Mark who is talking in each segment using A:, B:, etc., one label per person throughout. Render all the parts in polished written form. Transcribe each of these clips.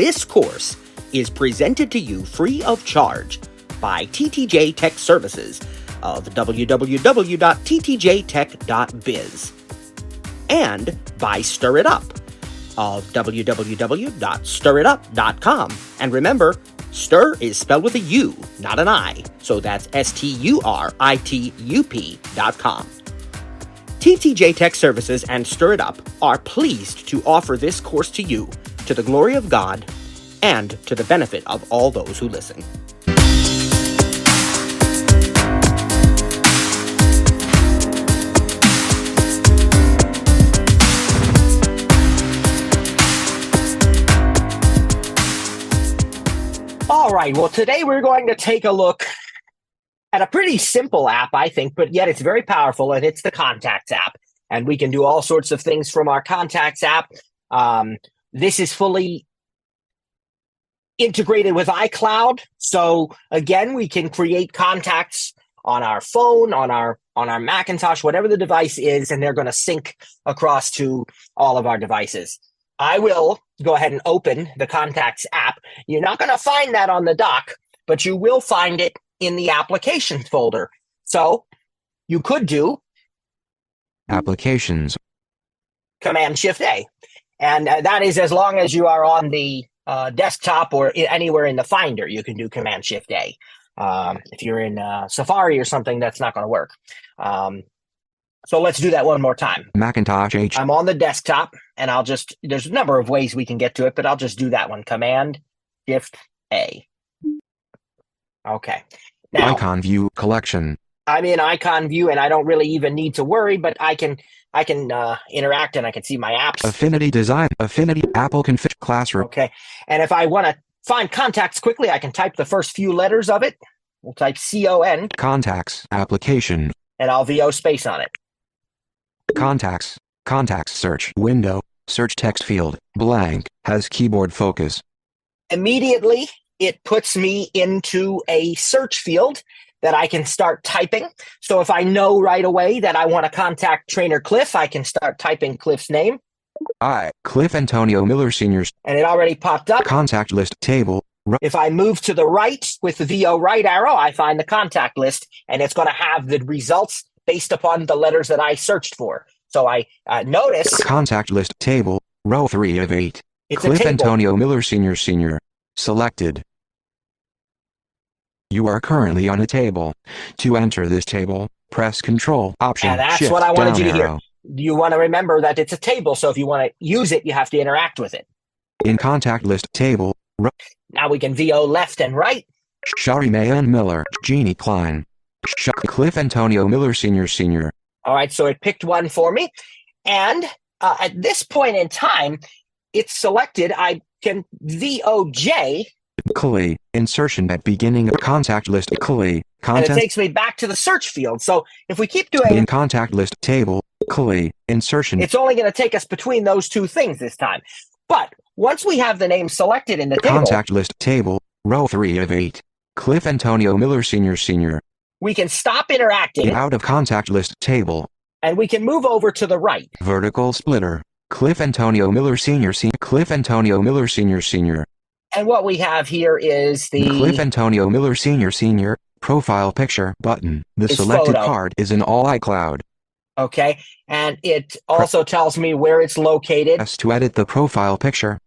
A: This course is presented to you free of charge by TTJ Tech Services of www.ttjtech.biz and by Stir It Up of www.stiritup.com. And remember, stir is spelled with a U, not an I, so that's STURITUP.com. TTJ Tech Services and Stir It Up are pleased to offer this course to you, to the glory of God, and to the benefit of all those who listen. All right, well, today we're going to take a look at a pretty simple app, I think, but yet it's very powerful, and it's the Contacts app. And we can do all sorts of things from our Contacts app. This is fully integrated with iCloud. So again, we can create contacts on our phone, on our Macintosh, whatever the device is, and they're going to sync across to all of our devices. I will go ahead and open the Contacts app. You're not going to find that on the dock, but you will find it in the applications folder. So you could do
B: Applications,
A: Command-Shift-A. And that is as long as you are on the desktop or anywhere in the Finder, you can do Command-Shift-A. If you're in Safari or something, that's not going to work. So let's do that one more time.
B: Macintosh H.
A: I'm on the desktop, and there's a number of ways we can get to it, but I'll just do that one. Command-Shift-A. Okay. Now,
B: Icon View Collection.
A: I'm in Icon View, and I don't really even need to worry, but I can interact, and I can see my apps.
B: Affinity Design. Affinity Apple Config Classroom.
A: Okay. And if I want to find Contacts quickly, I can type the first few letters of it. We'll type CON.
B: Contacts Application.
A: And I'll VO space on it.
B: Contacts. Contacts search window. Search text field. Blank. Has keyboard focus.
A: Immediately, it puts me into a search field that I can start typing. So if I know right away that I want to contact Trainer Cliff, I can start typing Cliff's name.
B: Cliff Antonio Miller Sr.
A: And it already popped up.
B: Contact list table.
A: If I move to the right with the VO right arrow, I find the contact list, and it's going to have the results based upon the letters that I searched for. So I notice
B: Contact list table, row 3 of 8.
A: it's
B: Cliff
A: a table.
B: Antonio Miller Sr. Selected. You are currently on a table. To enter this table, press Control Option
A: And that's
B: Shift
A: what I wanted
B: down
A: you to
B: arrow.
A: hear. You want to remember that it's a table, so if you want to use it, you have to interact with it.
B: In contact list table,
A: Now we can VO left and right.
B: Shari Mayan Miller, Jeannie Klein, Cliff Antonio Miller Sr.
A: All right, so it picked one for me. And at this point in time, it's selected. I can VOJ,
B: Clay, insertion at beginning of contact list Clay,
A: and it
B: content
A: takes me back to the search field. So if we keep doing
B: in contact list table, Clay, insertion.
A: it's only going to take us between those two things this time. But once we have the name selected in the table,
B: Contact list table, row 3 of 8. Cliff Antonio Miller Sr.
A: we can stop interacting,
B: Out of contact list table,
A: and we can move over to the right.
B: vertical splitter. Cliff Antonio Miller Sr. Cliff Antonio Miller Sr.
A: And what we have here is the
B: Cliff Antonio Miller Sr. Profile picture button. The
A: It's
B: selected
A: photo.
B: card is in all iCloud.
A: Okay, and it also tells me where it's located.
B: Press to edit the profile picture.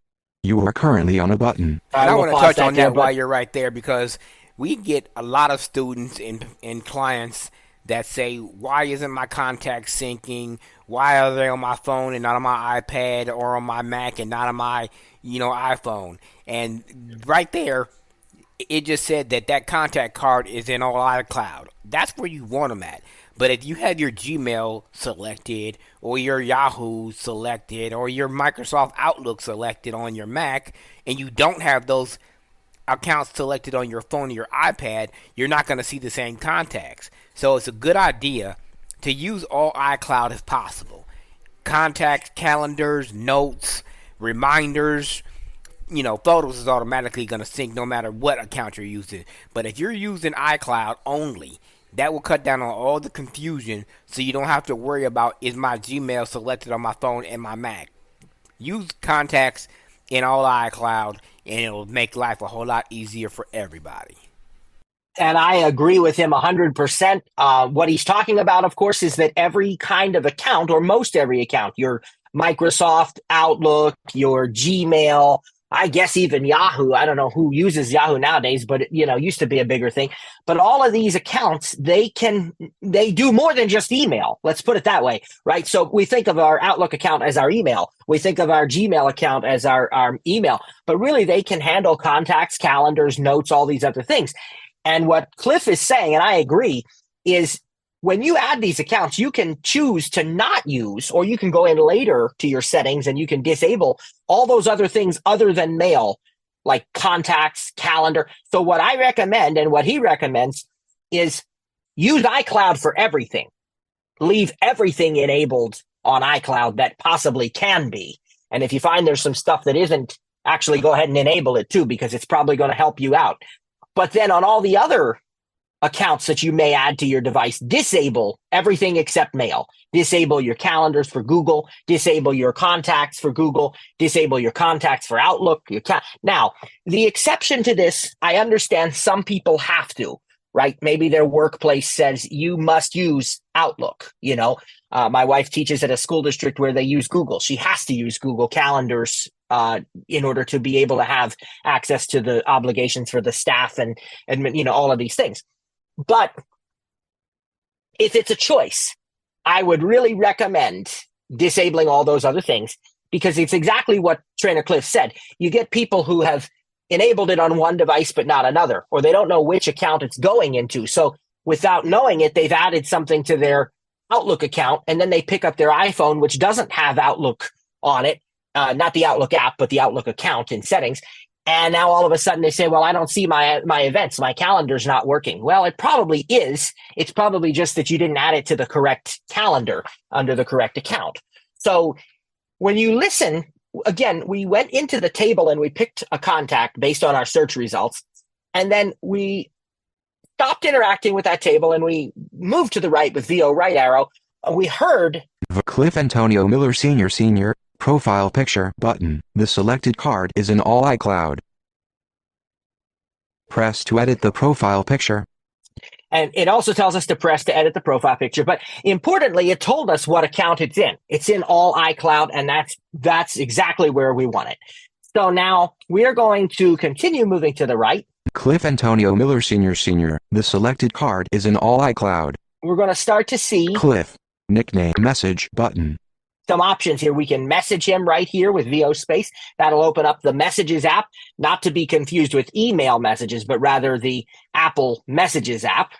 B: You are currently on a button.
C: And I
A: will
C: want to
A: pause
C: touch
A: that
C: on
A: there,
C: that while
A: but-
C: you're right there, because we get a lot of students and clients that say, why isn't my contact syncing? Why are they on my phone and not on my iPad or on my Mac and not on my, iPhone? And right there, it just said that contact card is in all iCloud. That's where you want them at. But if you have your Gmail selected or your Yahoo selected or your Microsoft Outlook selected on your Mac and you don't have those accounts selected on your phone or your iPad, you're not going to see the same contacts. So it's a good idea to use all iCloud if possible. Contacts, calendars, notes, reminders, photos is automatically going to sync no matter what account you're using. But if you're using iCloud only, that will cut down on all the confusion, so you don't have to worry about, is my Gmail selected on my phone and my Mac. Use Contacts in all iCloud, and it'll make life a whole lot easier for everybody.
A: And I agree with him 100%. What he's talking about, of course, is that every kind of account, or most every account, your Microsoft Outlook, your Gmail, I guess even Yahoo. I don't know who uses Yahoo nowadays, but it, used to be a bigger thing. But all of these accounts, they do more than just email. Let's put it that way, right? So we think of our Outlook account as our email. We think of our Gmail account as our email, but really they can handle contacts, calendars, notes, all these other things. And what Cliff is saying, and I agree, is when you add these accounts, you can choose to not use, or you can go in later to your settings and you can disable all those other things other than mail, like contacts, calendar. So what I recommend and what he recommends is use iCloud for everything. Leave everything enabled on iCloud that possibly can be. And if you find there's some stuff that isn't, actually go ahead and enable it too, because it's probably going to help you out. But then on all the other accounts that you may add to your device, disable everything except mail. Disable your calendars for Google, disable your contacts for Google, disable your contacts for Outlook. Now, the exception to this, I understand some people have to, right? Maybe their workplace says you must use Outlook. My wife teaches at a school district where they use Google. She has to use Google Calendars in order to be able to have access to the obligations for the staff and all of these things. But if it's a choice, I would really recommend disabling all those other things, because it's exactly what Trainer Cliff said. You get people who have enabled it on one device but not another, or they don't know which account it's going into. So without knowing it, they've added something to their Outlook account, and then they pick up their iPhone, which doesn't have Outlook on it, not the Outlook app, but the Outlook account in settings. And now all of a sudden they say, well, I don't see my events. My calendar's not working. Well, it probably is. It's probably just that you didn't add it to the correct calendar under the correct account. So when you listen, again, we went into the table and we picked a contact based on our search results. And then we stopped interacting with that table and we moved to the right with VO right arrow. We heard
B: Cliff Antonio Miller Sr. Profile picture button. The selected card is in all iCloud. Press to edit the profile picture.
A: And it also tells us to press to edit the profile picture. But importantly, it told us what account it's in. It's in all iCloud, and that's exactly where we want it. So now we are going to continue moving to the right.
B: Cliff Antonio Miller Sr. The selected card is in all iCloud.
A: We're going to start to see
B: Cliff nickname message button.
A: Some options here. We can message him right here with VO space. That'll open up the Messages app, not to be confused with email messages, but rather the Apple Messages app.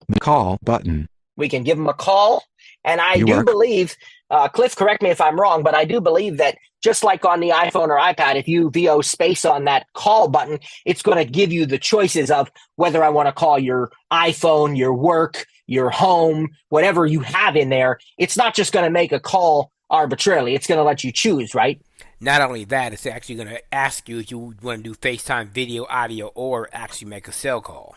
B: The call button.
A: We can give him a call. And I do believe, Cliff, correct me if I'm wrong, but I do believe that just like on the iPhone or iPad, if you VO space on that call button, it's going to give you the choices of whether I want to call your iPhone, your work, your home, whatever you have in there. It's not just going to make a call arbitrarily. It's going to let you choose, right?
C: Not only that, it's actually going to ask you if you want to do FaceTime video, audio, or actually make a cell call.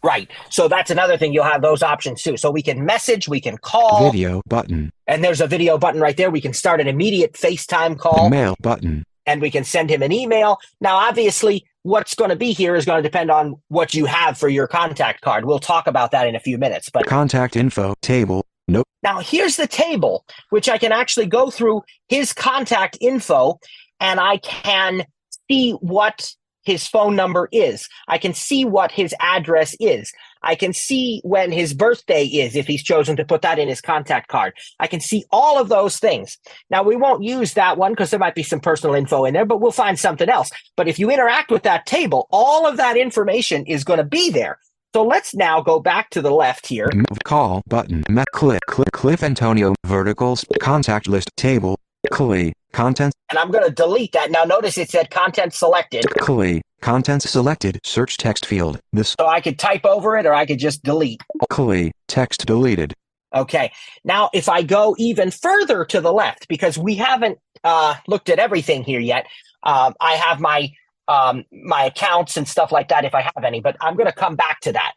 A: Right. So that's another thing. You'll have those options too. So we can message, we can call.
B: Video button.
A: And there's a video button right there. We can start an immediate FaceTime call.
B: Mail button.
A: And we can send him an email. Now, obviously, what's going to be here is going to depend on what you have for your contact card. We'll talk about that in a few minutes. But
B: contact info table. Nope.
A: Now, here's the table, which I can actually go through his contact info, and I can see what his phone number is. I can see what his address is. I can see when his birthday is, if he's chosen to put that in his contact card. I can see all of those things. Now, we won't use that one because there might be some personal info in there, but we'll find something else. But if you interact with that table, all of that information is going to be there. So let's now go back to the left here.
B: Call button. Cliff Antonio verticals contact list table. Contents.
A: And I'm going to delete that. Now notice it said content selected.
B: Contents selected. Search text field.
A: So I could type over it or I could just delete.
B: Text deleted.
A: Okay. Now if I go even further to the left, because we haven't looked at everything here yet. I have my accounts and stuff like that if I have any, but I'm going to come back to that.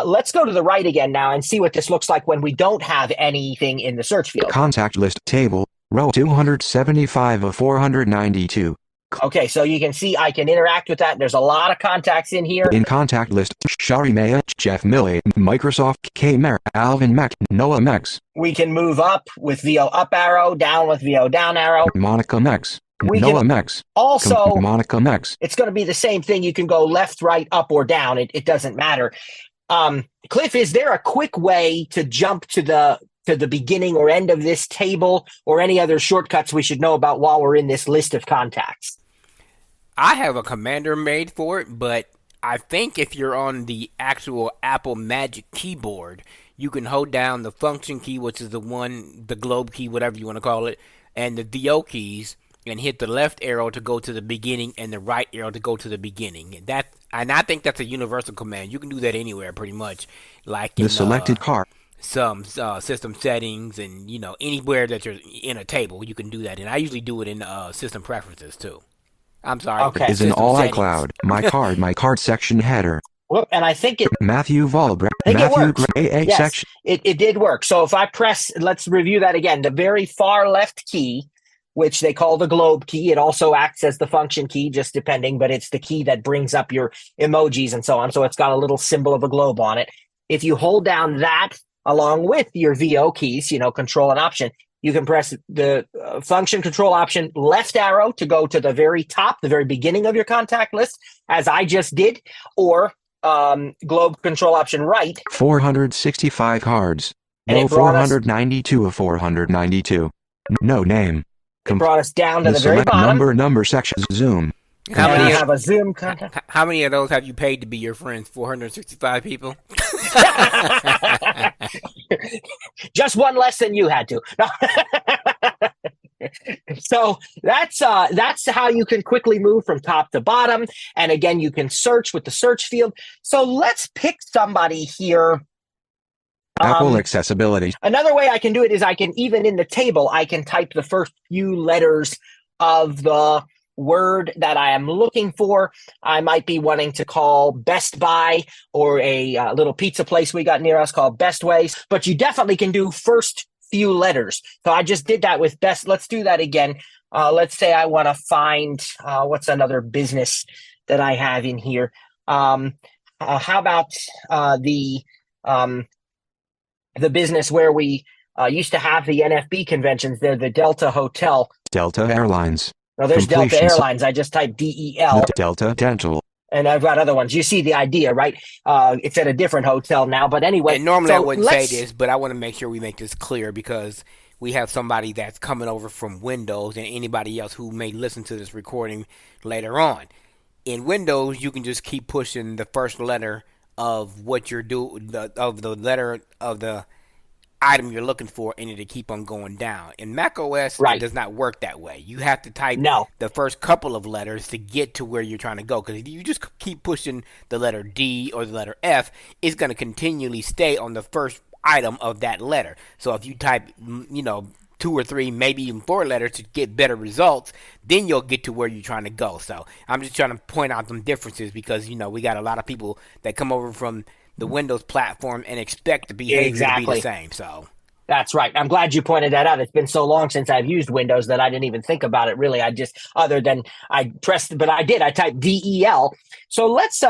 A: Let's go to the right again now and see what this looks like when we don't have anything in the search field.
B: Contact list table. Row 275 of 492.
A: Okay, so you can see I can interact with that. There's a lot of contacts in here.
B: In contact list, Shari Maya, Jeff Milley, Microsoft, K-Mer, Alvin Mac, Noah Mex.
A: We can move up with VO up arrow, down with VO down arrow.
B: Monica Mex.
A: We
B: Noah
A: can
B: Mex.
A: also,
B: Monica Mex.
A: it's going to be the same thing. You can go left, right, up, or down. It doesn't matter. Cliff, is there a quick way to jump to the beginning or end of this table, or any other shortcuts we should know about while we're in this list of contacts?
C: I have a commander made for it, but I think if you're on the actual Apple Magic keyboard, you can hold down the function key, which is the globe key, whatever you want to call it, and the VO keys, and hit the left arrow to go to the beginning and the right arrow to go to the beginning. And I think that's a universal command. You can do that anywhere pretty much, like in
B: The selected card.
C: some system settings, and anywhere that you're in a table, you can do that. And I usually do it in system preferences too. I'm sorry.
A: Okay.
B: Is in
C: system
B: all
C: settings.
B: iCloud. My card section header.
A: Well, and I think it
B: Matthew Volbrecht.
A: I think it
B: Matthew
A: works.
B: AA
A: Yes,
B: section.
A: it did work. So if I press, let's review that again. The very far left key, which they call the globe key, it also acts as the function key, just depending, but it's the key that brings up your emojis and so on. So it's got a little symbol of a globe on it. If you hold down that along with your VO keys, control and option, you can press the function control option left arrow to go to the very top, the very beginning of your contact list, as I just did, or globe control option right.
B: 465 cards.
A: And
B: Row
A: it brought us-
B: 492 of 492. No name.
A: It brought us down to the very
B: select
A: bottom.
B: number section. Zoom.
C: How
A: And
C: many,
A: I have a Zoom contact.
C: how many of those have you paid to be your friends? 465 people?
A: Just one less than you had to. No. So that's how you can quickly move from top to bottom. And again, you can search with the search field. So let's pick somebody here.
B: Apple accessibility.
A: Another way I can do it is I can, even in the table, I can type the first few letters of the word that I am looking for. I might be wanting to call Best Buy, or a little pizza place we got near us called Best Ways, but you definitely can do first few letters. So I just did that with best. Let's do that again. Let's say I want to find, what's another business that I have in here? How about the business where we used to have the NFB conventions? They're the Delta Hotel.
B: Delta Airlines.
A: No, there's Delta
B: Completion.
A: Airlines. I just typed DEL.
B: Delta Dental.
A: And I've got other ones. You see the idea, right? It's at a different hotel now. But anyway.
C: And normally I
A: so
C: wouldn't say
A: let's-
C: this, but I want to make sure we make this clear, because we have somebody that's coming over from Windows, and anybody else who may listen to this recording later on. In Windows, you can just keep pushing the first letter of what you're doing, of the letter of the item you're looking for, and it'll keep on going down. In Mac OS,
A: Right.
C: it does not work that way. You have to type
A: No.
C: the first couple of letters to get to where you're trying to go, because if you just keep pushing the letter D or the letter F, it's going to continually stay on the first item of that letter. So if you type, 2 or 3, maybe even 4 letters to get better results, then you'll get to where you're trying to go. So I'm just trying to point out some differences, because we got a lot of people that come over from the Windows platform and expect the behavior to be
A: Exactly.
C: the same. So
A: That's right. I'm glad you pointed that out. It's been so long since I've used Windows that I didn't even think about it, really. I just, other than I pressed, but I did. I typed DEL. So let's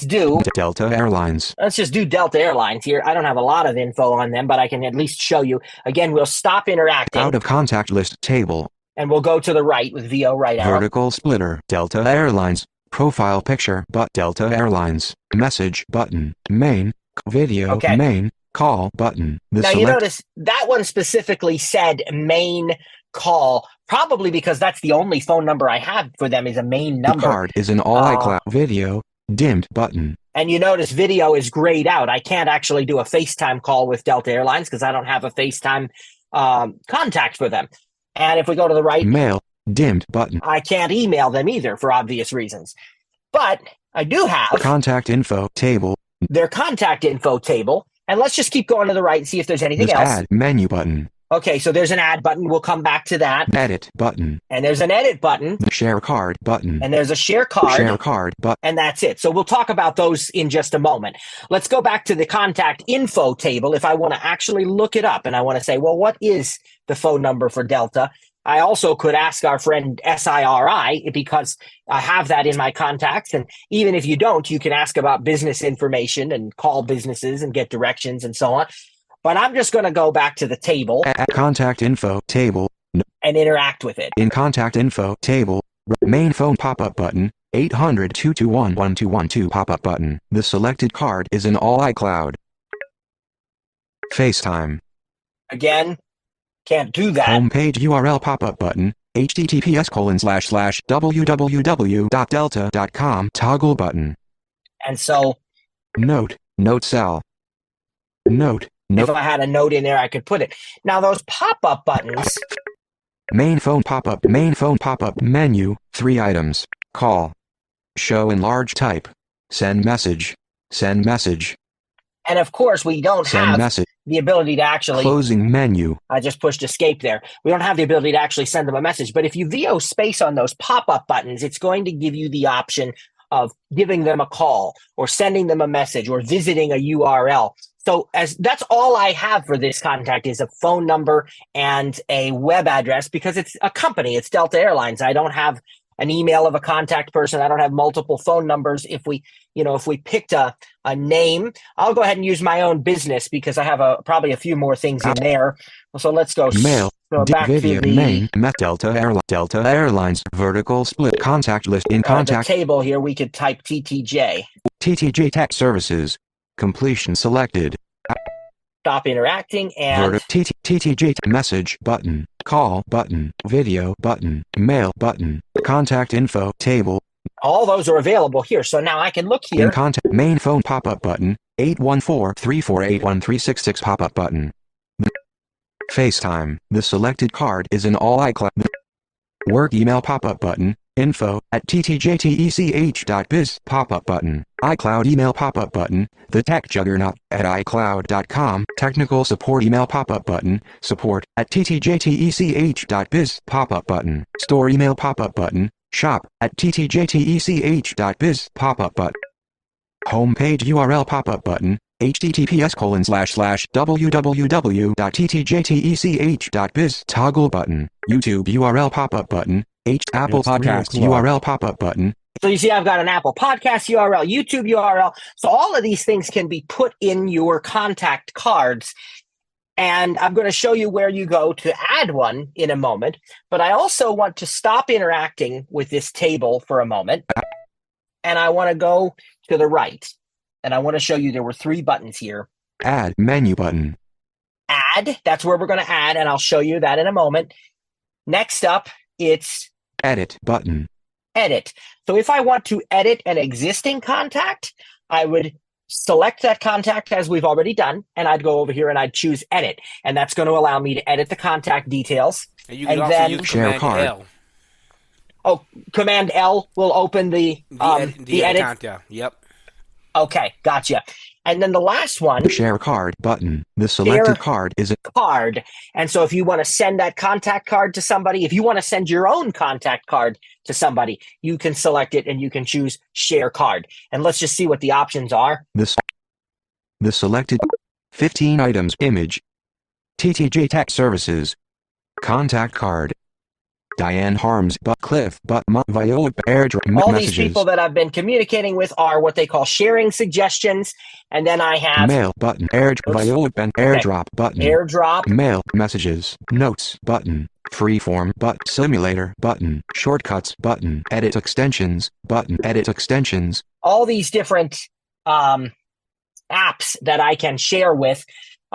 A: do.
B: Delta Airlines.
A: Let's just do Delta Airlines here. I don't have a lot of info on them, but I can at least show you. Again, we'll stop interacting.
B: Out of contact list table.
A: And we'll go to the right with VO right arrow.
B: Vertical splitter. Delta Airlines. Profile picture. But Delta Airlines. Message button. Main. Video.
A: Okay.
B: Main. Call button.
A: Now you notice that one specifically said main call, probably because that's the only phone number I have for them is a main
B: The
A: number.
B: card is an all iCloud video. Dimmed button.
A: And you notice video is grayed out. I can't actually do a FaceTime call with Delta Airlines because I don't have a FaceTime contact for them. And if we go to the right,
B: Mail. Dimmed button.
A: I can't email them either for obvious reasons. But I do have
B: Contact info table.
A: their contact info table. And let's just keep going to the right and see if there's anything
B: This
A: else.
B: add menu button.
A: Okay, so there's an add button. We'll come back to that.
B: Edit button.
A: And there's an edit button.
B: Share card button.
A: And there's a share card.
B: Share card button.
A: And that's it. So we'll talk about those in just a moment. Let's go back to the contact info table. If I want to actually look it up and I want to say, well, what is the phone number for Delta? I also could ask our friend SIRI because I have that in my contacts. And even if you don't, you can ask about business information and call businesses and get directions and so on. But I'm just going to go back to the table.
B: Contact info table.
A: And interact with it.
B: In contact info table, main phone pop-up button, 800-221-1212 pop-up button. The selected card is in all iCloud. FaceTime.
A: Again, can't do that.
B: Homepage URL pop-up button, https://www.delta.com toggle button.
A: And so
B: Note cell. Note.
A: If I had a note in there, I could put it. Now those pop-up buttons.
B: Main phone pop-up menu, 3 items. Call. Show in large type. Send message.
A: And of course, we don't have the ability to actually...
B: Closing menu.
A: I just pushed escape there. We don't have the ability to actually send them a message. But if you VO space on those pop-up buttons, it's going to give you the option of giving them a call or sending them a message or visiting a URL. So that's all I have for this contact is a phone number and a web address because it's a company. It's Delta Airlines. I don't have an email of a contact person. I don't have multiple phone numbers. If we picked a name, I'll go ahead and use my own business because I have probably a few more things in there. So let's go.
B: Mail.
A: Back
B: video,
A: to the
B: main, Delta Airlines, vertical split contact list in contact
A: the table here. We could type TTJ.
B: TTJ Tech Services. Completion selected.
A: Stop interacting and
B: TTJ message button, call button, video button, mail button, contact info table.
A: All those are available here. So now I can look here.
B: In contact main phone pop-up button, 814-348-1366 pop-up button. FaceTime. The selected card is in all iCloud. Work email pop-up button, info@ttjtech.biz pop-up button. iCloud email pop-up button, the tech juggernaut at iCloud.com. Technical support email pop-up button, support@ttjtech.biz pop-up button. Store email pop-up button, shop@ttjtech.biz pop-up button. Homepage URL pop-up button, https://www.ttjtech.biz toggle button. YouTube URL pop-up button, Apple Podcast URL pop-up button.
A: So you see I've got an Apple Podcast URL, YouTube URL. So all of these things can be put in your contact cards. And I'm going to show you where you go to add one in a moment. But I also want to stop interacting with this table for a moment. And I want to go to the right. And I want to show you there were 3 buttons here.
B: Add menu button.
A: Add, that's where we're going to add, and I'll show you that in a moment. Next up, it's
B: edit button.
A: Edit. So if I want to edit an existing contact, I would select that contact as we've already done, and I'd go over here and I'd choose edit. And that's going to allow me to edit the contact details.
C: And you can also
A: then
C: use
B: share
C: Command
B: card.
C: L.
A: Oh, Command L will open the edit
C: contact. Yep.
A: Okay, gotcha. And then the last one,
B: share card button. The selected card is a
A: card. And so if you want to send that contact card to somebody, if you want to send your own contact card to somebody, you can select it and you can choose share card. And let's just see what the options are.
B: The selected 15 items image. TTJ Tech Services. Contact card. Diane Harms, Cliff, Viola, airdrop
A: All
B: messages.
A: These people that I've been communicating with are what they call sharing suggestions. And then I have
B: mail button, Viola, airdrop button,
A: airdrop,
B: mail messages, notes button, freeform simulator button, shortcuts button, edit extensions button, edit extensions.
A: All these different apps that I can share with.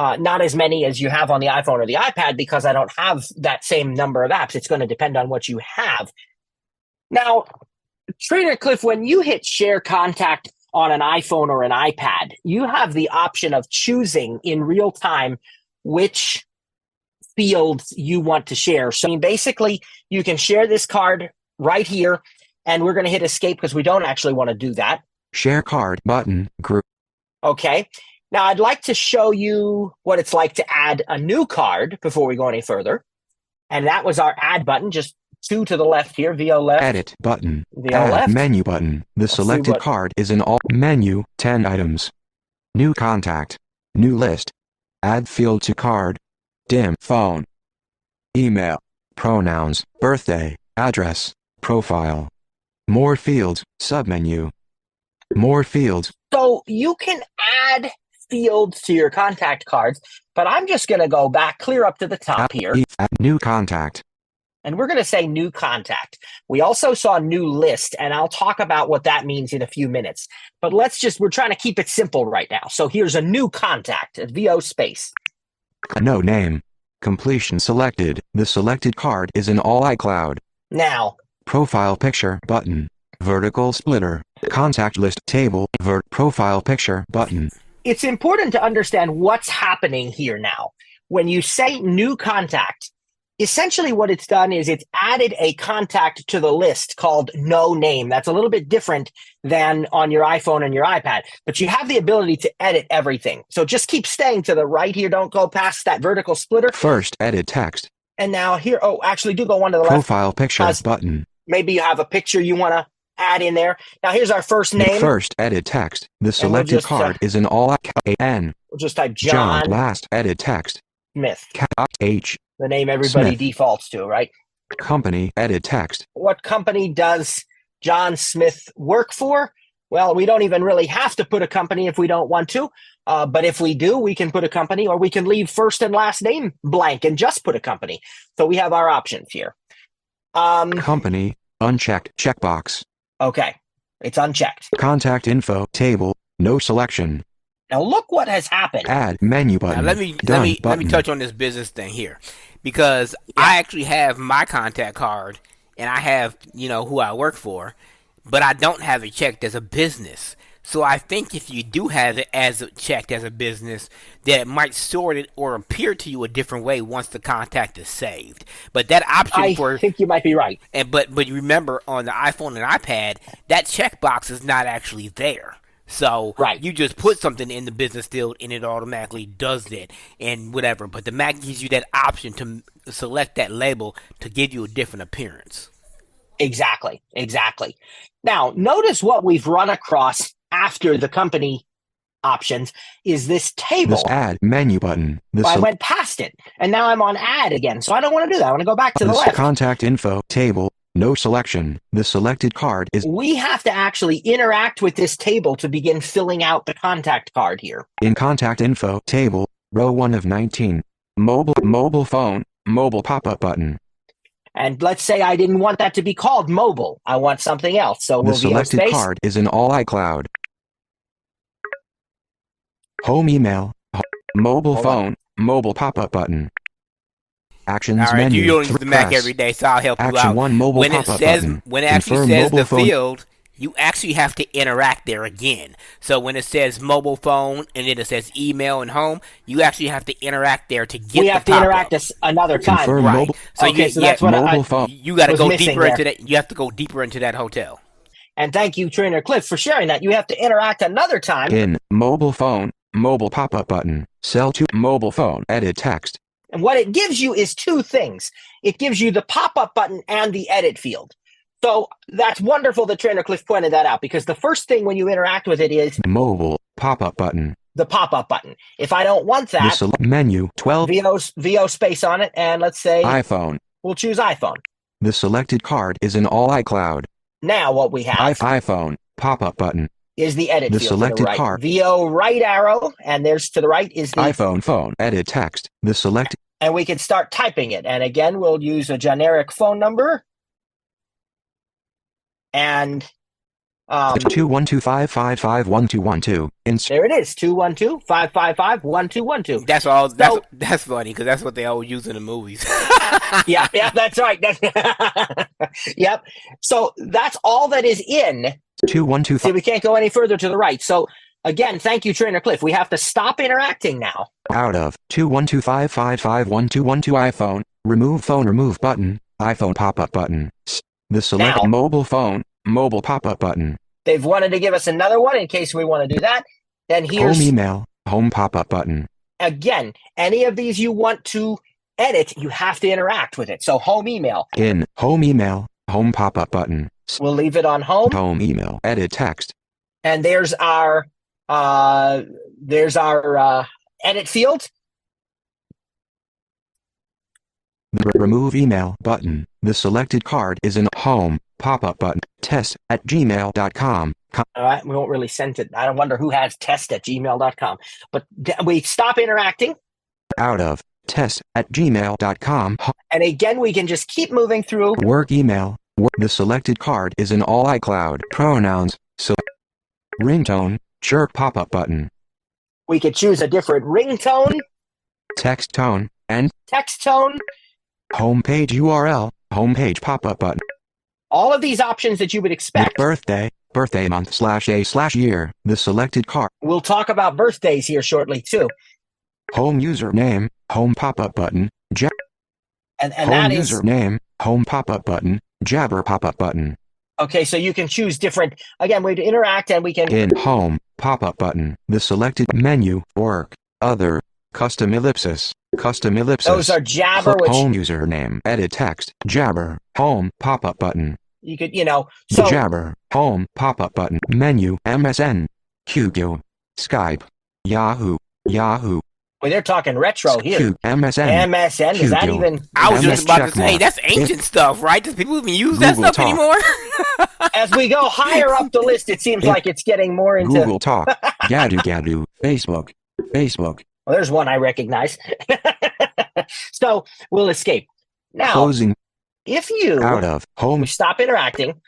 A: Not as many as you have on the iPhone or the iPad because I don't have that same number of apps. It's going to depend on what you have. Now, Trainer Cliff, when you hit share contact on an iPhone or an iPad, you have the option of choosing in real time which fields you want to share. So basically, you can share this card right here, and we're going to hit escape because we don't actually want to do that.
B: Share card button, group.
A: Okay. Now, I'd like to show you what it's like to add a new card before we go any further. And that was our add button, just 2 to the left here, VO left.
B: Edit button.
A: VO
B: Add
A: left.
B: menu button. The
A: Let's see
B: selected
A: what-
B: card is in all menu, 10 items. New contact. New list. Add field to card. Dim phone. Email. Pronouns. Birthday. Address. Profile. More fields. Submenu. More fields.
A: So you can add fields to your contact cards, but I'm just going to go back clear up to the top here.
B: Add new contact.
A: And we're going to say new contact. We also saw new list, and I'll talk about what that means in a few minutes. But we're trying to keep it simple right now. So here's a new contact, a VO space.
B: No name. Completion selected. The selected card is in all iCloud.
A: Now,
B: Profile picture button. Vertical splitter. Contact list table. Profile picture button.
A: it's important to understand what's happening here now. When you say new contact, essentially what it's done is it's added a contact to the list called no name. That's a little bit different than on your iPhone and your iPad, but you have the ability to edit everything. So just keep staying to the right here. Don't go past that vertical splitter.
B: First, edit text.
A: And now here, oh, actually do go one to the left.
B: Profile picture button.
A: Maybe you have a picture you want to add in there. Now here's our first name.
B: First, edit text. The selected
A: just,
B: card is in all N.
A: We'll just type John
B: Last, edit text.
A: Smith.
B: H.
A: The name everybody
B: Smith.
A: defaults to, right?
B: Company, edit text.
A: What company does John Smith work for? Well, we don't even really have to put a company if we don't want to. But if we do, we can put a company, or we can leave first and last name blank and just put a company. So we have our options here.
B: Company, unchecked, checkbox.
A: Okay, it's unchecked.
B: Contact info, table, no selection.
A: Now look what has happened.
B: Add menu button.
C: Now let me touch on this business thing here, because I actually have my contact card and I have, who I work for, but I don't have it checked as a business. So I think if you do have it checked as a business, that it might sort it or appear to you a different way once the contact is saved. But that option
A: I think you might be right.
C: But you remember on the iPhone and iPad, that checkbox is not actually there. So you just put something in the business field and it automatically does that and whatever. But the Mac gives you that option to select that label to give you a different appearance.
A: Exactly. Now, notice what we've run across after the company options is this table.
B: This add menu button.
A: I went past it, and now I'm on add again. So I don't want to do that. I want to go back to the left.
B: Contact info, table, no selection. The selected card is...
A: We have to actually interact with this table to begin filling out the contact card here.
B: In contact info, table, row 1 of 19. Mobile phone, mobile pop-up button.
A: And let's say I didn't want that to be called mobile. I want something else. So
B: the selected card is in all iCloud. Home email, mobile phone, mobile pop-up button. Actions
C: all right,
B: menu.
C: You don't use the Mac every day, so I'll help you
B: Action
C: out.
B: 1 mobile pop-up button.
C: When it actually says the field, you actually have to interact there again. So when it says mobile phone and then it says email and home, you actually have to interact there to get. We have to interact
A: another time,
B: confirm
A: right?
B: Mobile,
A: okay, so that's what
B: mobile phone.
C: You got to go deeper into that. You have to go deeper into that hotel.
A: And thank you, Trainer Cliff, for sharing that. You have to interact another time.
B: In mobile phone, mobile pop-up button, cell to mobile phone, edit text.
A: And what it gives you is two things. It gives you the pop-up button and the edit field. So that's wonderful that Trainer Cliff pointed that out, because the first thing when you interact with it is
B: mobile pop-up button.
A: The pop-up button. If I don't want that,
B: select menu 12
A: VO space on it, and let's say
B: iPhone.
A: We'll choose iPhone.
B: The selected card is in all iCloud.
A: Now what we have
B: iPhone pop-up button
A: is the edit
B: the
A: field.
B: Selected
A: right.
B: card.
A: VO right arrow, and there's to the right is the
B: iPhone phone. Edit text. The select.
A: And we can start typing it. And again, we'll use a generic phone number. And
B: 212-555-1212.
A: There it is. 212-555-1212.
C: That's all. That's funny, because that's what they always use in the movies.
A: yeah, that's right. Yep. So that's all that is in.
B: 212.
A: See, we can't go any further to the right. So again, thank you, Trainer Cliff. We have to stop interacting now.
B: Out of 212-555-1212 iPhone. Remove phone. Remove button. iPhone pop-up button. The select mobile phone. Mobile pop-up button.
A: They've wanted to give us another one in case we want to do that. Then here's
B: home email. home pop-up button.
A: Again, any of these you want to edit, you have to interact with it. So home email.
B: In home email, home pop-up button.
A: We'll leave it on home.
B: Home email, edit text.
A: And there's our edit field.
B: The remove email button. The selected card is in home pop-up button. test@gmail.com.
A: All right, we won't really send it. I don't wonder who has test@gmail.com. But we stop interacting.
B: Out of test@gmail.com.
A: And again, we can just keep moving through.
B: Work email. The selected card is in all iCloud. Pronouns. So ringtone. Chirp pop-up button.
A: We could choose a different ringtone,
B: Text tone, and
A: text tone.
B: homepage URL. Homepage pop-up button.
A: All of these options that you would expect.
B: Birthday month /a/year. The selected card.
A: We'll talk about birthdays here shortly too.
B: Home username. Home pop-up button.
A: And
B: home
A: that is
B: username. Home pop-up button. Jabber pop-up button.
A: okay. So you can choose different. Again, we interact and we can.
B: In home pop-up button. The selected menu. Work. Other. Custom ellipsis. Custom ellipsis.
A: Those are Jabber, which
B: home username. Edit text. Jabber. Home pop-up button.
A: you could, so
B: Jabber. Home pop-up button. Menu. MSN. QQ. Skype. Yahoo. Well,
A: they're talking retro here.
B: MSN.
A: MSN, is that
B: QQ.
A: even?
C: I was just about to say,
B: checkmark.
C: that's ancient stuff, right? Does people even use that
B: Google
C: stuff
B: Talk.
C: anymore?
A: As we go higher up the list, it seems like it's getting more into.
B: Google Talk. Gadu. Facebook.
A: Well, there's one I recognize. So we'll escape. Now,
B: Closing.
A: if you
B: Out of home.
A: we stop interacting,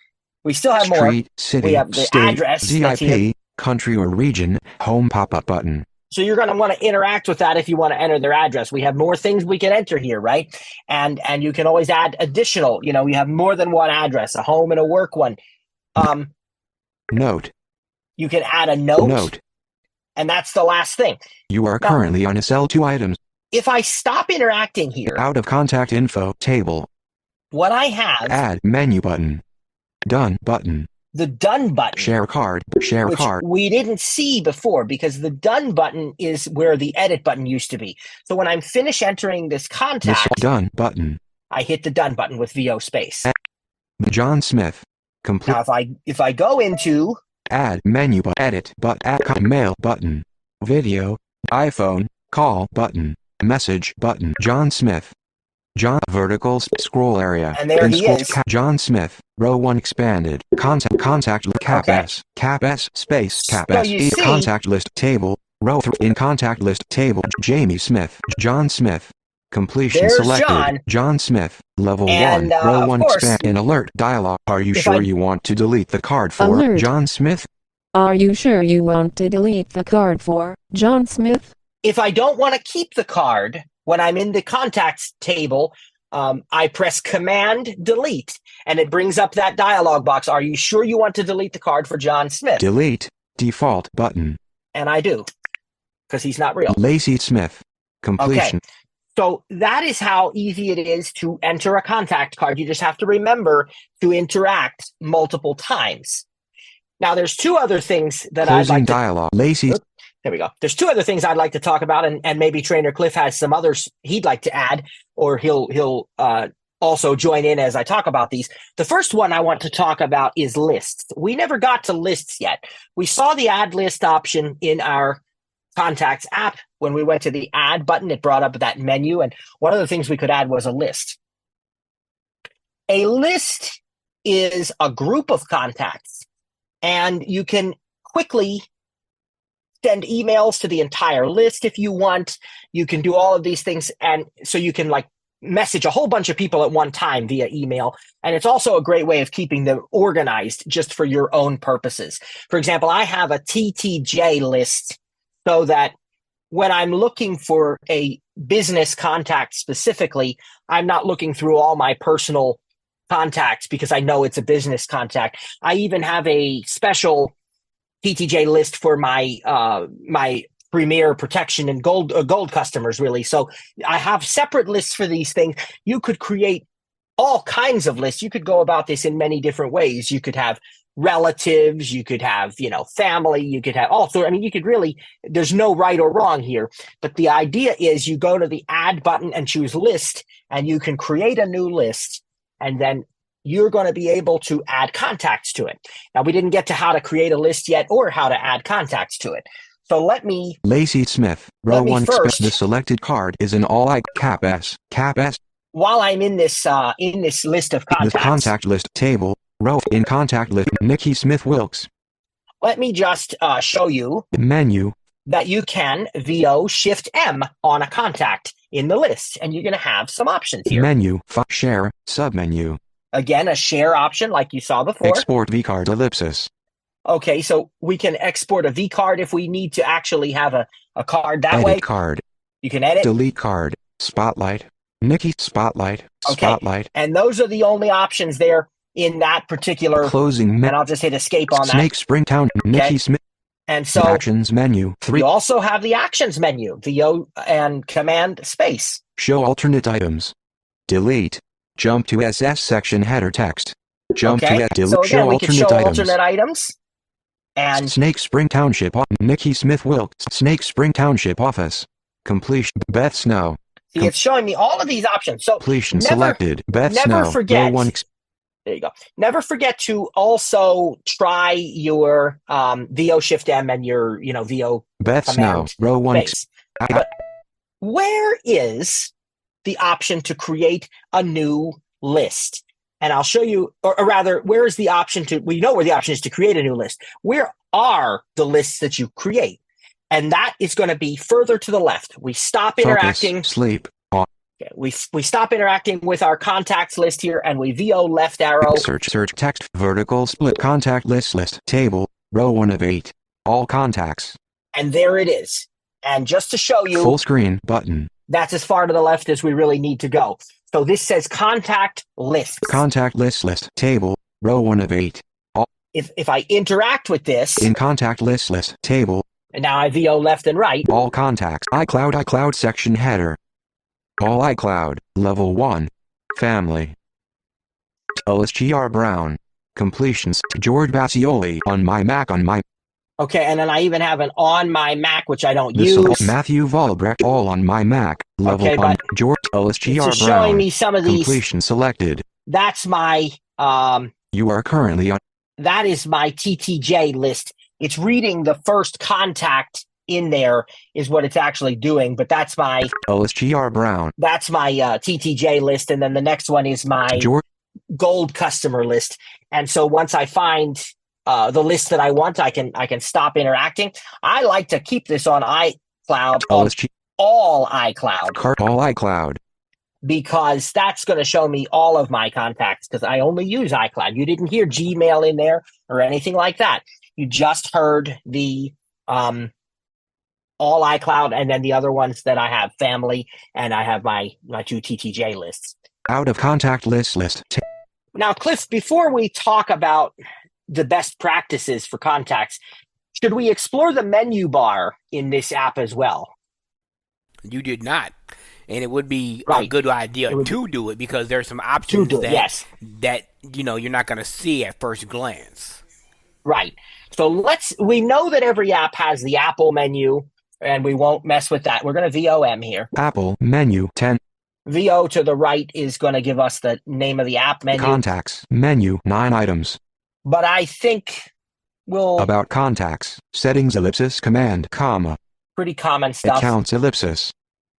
A: we still have more.
B: Street, city,
A: We have the
B: state,
A: address that's here.
B: ZIP, country or region, home pop-up button.
A: So you're going to want to interact with that if you want to enter their address. We have more things we can enter here, right? And you can always add additional. We have more than one address, a home and a work one.
B: Note.
A: You can add a note. And that's the last thing.
B: You are
A: Now,
B: currently on a sell 2 items.
A: If I stop interacting here,
B: Out of contact info table.
A: what I have,
B: Add menu button. Done button.
A: the done button,
B: Share card. Share
A: which
B: card.
A: we didn't see before because the done button is where the edit button used to be. So when I'm finished entering this contact,
B: Done button.
A: I hit the done button with VO space.
B: John Smith. Complete.
A: Now, if I go into
B: Add menu but edit but add mail button. Video. iPhone. Call button. Message button. John Smith. John vertical scroll area.
A: And there he is.
B: John Smith. Row 1 expanded. Contact cap
A: Okay.
B: S. Cap S space cap
A: So
B: S.
A: you see-
B: Contact list table. Row 3 in contact list table. Jamie Smith. John Smith. Completion
A: There's
B: selected.
A: John.
B: Smith. Level
A: And,
B: 1. Row
A: of
B: 1
A: course-
B: expand in alert dialog. Are you
A: If
B: sure
A: I-
B: you want to delete the card for
D: Alert.
B: John Smith?
D: Are you sure you want to delete the card for John Smith?
A: if I don't want to keep the card when I'm in the contacts table, I press Command Delete, and it brings up that dialog box. Are you sure you want to delete the card for John Smith?
B: Delete. Default button.
A: And I do, because he's not real.
B: Lacey Smith. Completion.
A: Okay. So that is how easy it is to enter a contact card. You just have to remember to interact multiple times. Now, there's two other things that I'd
B: Closing
A: like to...
B: dialogue. Lacey.
A: Oops. There we go. There's two other things I'd like to talk about, and maybe Trainer Cliff has some others he'd like to add, or he'll also join in as I talk about these. The first one I want to talk about is lists. We never got to lists yet. We saw the add list option in our Contacts app. When we went to the add button, it brought up that menu, and one of the things we could add was a list. A list is a group of contacts, and you can quickly send emails to the entire list if you want. You can do all of these things, and so you can message a whole bunch of people at one time via email. And it's also a great way of keeping them organized just for your own purposes. For example, I have a TTJ list so that when I'm looking for a business contact specifically, I'm not looking through all my personal contacts because I know it's a business contact. I even have a special TTJ list for my my premier protection and gold customers, really. So I have separate lists for these things. You could create all kinds of lists. You could go about this in many different ways. You could have relatives, you could have, family, you could have also, you could really, there's no right or wrong here. But the idea is you go to the add button and choose list, and you can create a new list, and then you're going to be able to add contacts to it. Now, we didn't get to how to create a list yet or how to add contacts to it. So let me.
B: Lacey Smith, row 1.
A: First,
B: the selected card is an all cap S.
A: While I'm in this list of contacts.
B: The contact list table, row in contact list, Nikki Smith Wilkes.
A: Let me just show you.
B: Menu.
A: That you can VO Shift M on a contact in the list, and you're going to have some options here.
B: Menu, share, submenu.
A: Again, a share option like you saw before.
B: Export vCard ellipsis.
A: Okay, so we can export a vCard if we need to actually have a card that
B: edit
A: way.
B: Card.
A: You can edit.
B: Delete card. Spotlight. Nikki Spotlight.
A: Okay.
B: Spotlight.
A: And those are the only options there in that particular.
B: Closing
A: and I'll just hit escape on
B: Snake
A: that.
B: Springtown. Nikki Smith.
A: And so
B: Actions menu. 3.
A: You also have the actions menu, VO and command space.
B: Show alternate items. Delete. Jump to SS section header text. Jump to delete.
A: So again, we can show
B: items.
A: alternate items. And
B: Snake Spring Township. Nikki Smith Wilkes. Snake Spring Township office. Completion. Beth Snow.
A: See, it's showing me all of these options. So
B: completion selected. Beth
A: never
B: Snow.
A: Forget.
B: Row 1.
A: There you go. Never forget to also try your VO Shift M and your VO
B: Beth Snow. Row 1.
A: But where is the option to create a new list? And I'll show you, or rather, where is the option to? We know where the option is to create a new list. Where are the lists that you create? And that is going to be further to the left. We stop interacting.
B: Focus, sleep.
A: We stop interacting with our contacts list here, and we VO left arrow.
B: Search text vertical split contact list table row 1 of 8 all contacts.
A: And there it is. And just to show you,
B: full screen button.
A: That's as far to the left as we really need to go. So this says contact list.
B: Contact list table row 1 of 8. All.
A: If I interact with this
B: in contact list table.
A: And now I VO left and right.
B: All contacts. iCloud section header. All iCloud, level 1. Family. LSGR Brown. Completions. George Bassioli on my Mac on my.
A: Okay, and then I even have an on my Mac, which I don't use.
B: Matthew Volbrecht, all on my Mac. Level 1. George LSGR Brown.
A: Showing me some of these.
B: Completion selected.
A: That's my.
B: You are currently on.
A: That is my TTJ list. It's reading the first contact in there is what it's actually doing, but that's my
B: LSGR Brown.
A: That's my TTJ list, and then the next one is my gold customer list. And so once I find the list that I want, I can stop interacting. I like to keep this on iCloud, all iCloud, because that's going to show me all of my contacts, because I only use iCloud. You didn't hear Gmail in there or anything like that. You just heard the all iCloud, and then the other ones that I have, family, and I have my 2 TTJ lists.
B: Out of contact list.
A: Now, Cliff, before we talk about the best practices for contacts, should we explore the menu bar in this app as well?
C: You did not. And it would be a good idea to do it, because there's some options that you're not going to see at first glance.
A: Right. So we know that every app has the Apple menu, and we won't mess with that. We're going to VOM here.
B: Apple menu 10.
A: VO to the right is going to give us the name of the app menu.
B: Contacts menu 9 items.
A: But I think we'll.
B: About contacts, settings ellipsis command comma.
A: Pretty common stuff.
B: Accounts ellipsis.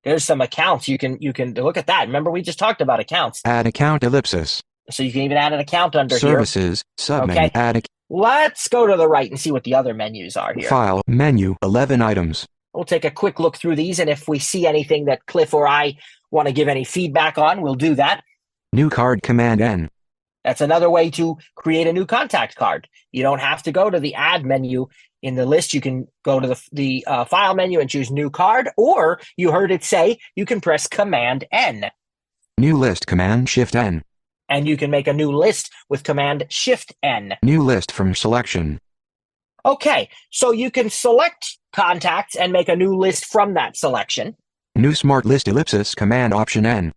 A: There's some accounts. You can look at that. Remember, we just talked about accounts.
B: Add account ellipsis.
A: So you can even add an account under
B: Services, submenu, add.
A: Let's go to the right and see what the other menus are here.
B: File menu 11 items.
A: We'll take a quick look through these, and if we see anything that Cliff or I want to give any feedback on, we'll do that.
B: New card command N.
A: That's another way to create a new contact card. You don't have to go to the add menu in the list. You can go to the file menu and choose new card, or you heard it say you can press command N.
B: New list command shift N.
A: And you can make a new list with command shift N.
B: New list from selection.
A: Okay, so you can select contacts and make a new list from that selection.
B: New smart list ellipsis command option N.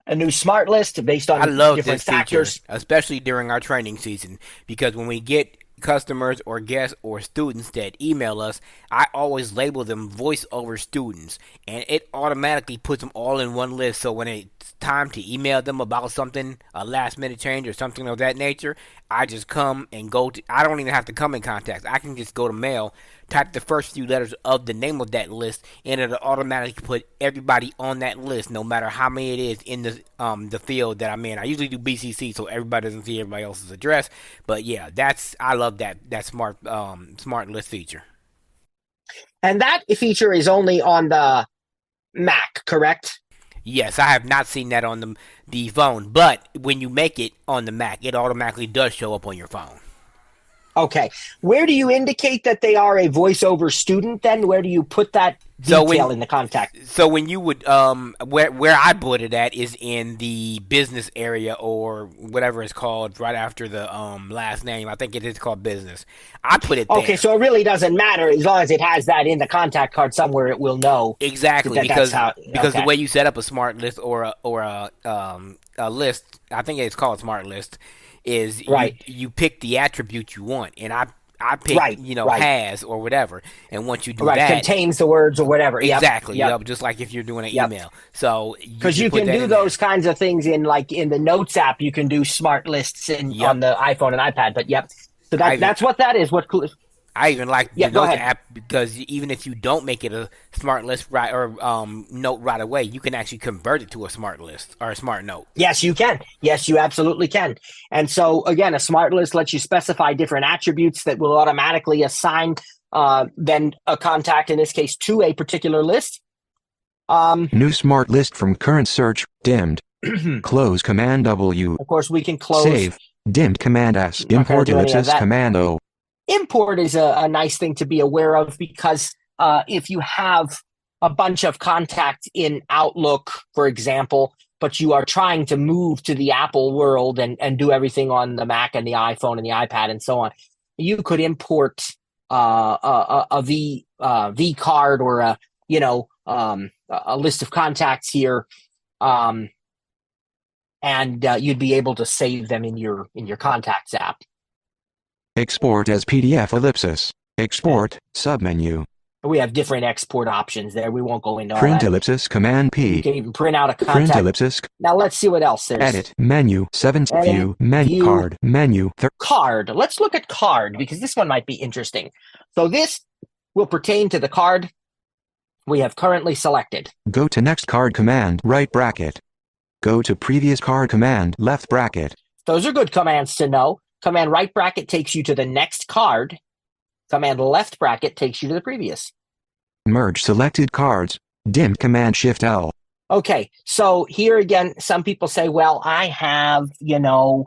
A: A new smart list based
C: I
A: on
C: love
A: different
C: this feature,
A: factors.
C: especially during our training season, because when we get customers or guests or students that email us, I always label them voice over students, and it automatically puts them all in one list. So when it's time to email them about something, a last minute change or something of that nature, I just come and go to, I don't even have to come in Contacts. I can just go to mail, type the first few letters of the name of that list, and it'll automatically put everybody on that list, no matter how many it is in the field that I'm in. I usually do BCC, so everybody doesn't see everybody else's address. But yeah, I love that smart list feature.
A: And that feature is only on the Mac, correct?
C: Yes, I have not seen that on the phone, but when you make it on the Mac, it automatically does show up on your phone.
A: Okay. Where do you indicate that they are a voiceover student then? Where do you put that detail in the contact?
C: So when you would where I put it at is in the business area or whatever it's called right after the last name. I think it is called business. I put it there.
A: Okay, so it really doesn't matter as long as it has that in the contact card somewhere. It will know
C: exactly
A: because
C: the way you set up a smart list or a list, I think it's called smart list, is
A: right.
C: You pick the attribute you want, and I pick has or whatever, and once you do that,
A: contains the words or whatever.
C: Exactly.
A: Yep.
C: Just like if you're doing an email. So
A: because you can do those kinds of things in the Notes app. You can do smart lists on the iPhone and iPad. But so that's what that is.
C: I even like the Notes app because even if you don't make it a smart list right or note right away, you can actually convert it to a smart list or a smart note.
A: Yes, you can. Yes, you absolutely can. And so again, a smart list lets you specify different attributes that will automatically assign then a contact, in this case, to a particular list.
B: New smart list from current search, dimmed. Close Command W.
A: Of course, we can close.
B: Save, dimmed Command S. Import ellipsis Command O.
A: Import is a nice thing to be aware of because if you have a bunch of contacts in Outlook, for example, but you are trying to move to the Apple world and do everything on the Mac and the iPhone and the iPad and so on, you could import a V card or a list of contacts here, and you'd be able to save them in your Contacts app.
B: Export as PDF ellipsis. Export, submenu.
A: We have different export options there. We won't go into all
B: Print
A: that.
B: ellipsis Command P.
A: You can even print out a contact.
B: Print ellipsis.
A: Now let's see what else there's.
B: Edit, menu, 7th view, menu, card, menu.
A: Card. Let's look at card because this one might be interesting. So this will pertain to the card we have currently selected.
B: Go to next card command, right bracket. Go to previous card command, left bracket.
A: Those are good commands to know. Command right bracket takes you to the next card. Command left bracket takes you to the previous.
B: Merge selected cards. Dim Command Shift L.
A: Okay, so here again, some people say, well, I have, 3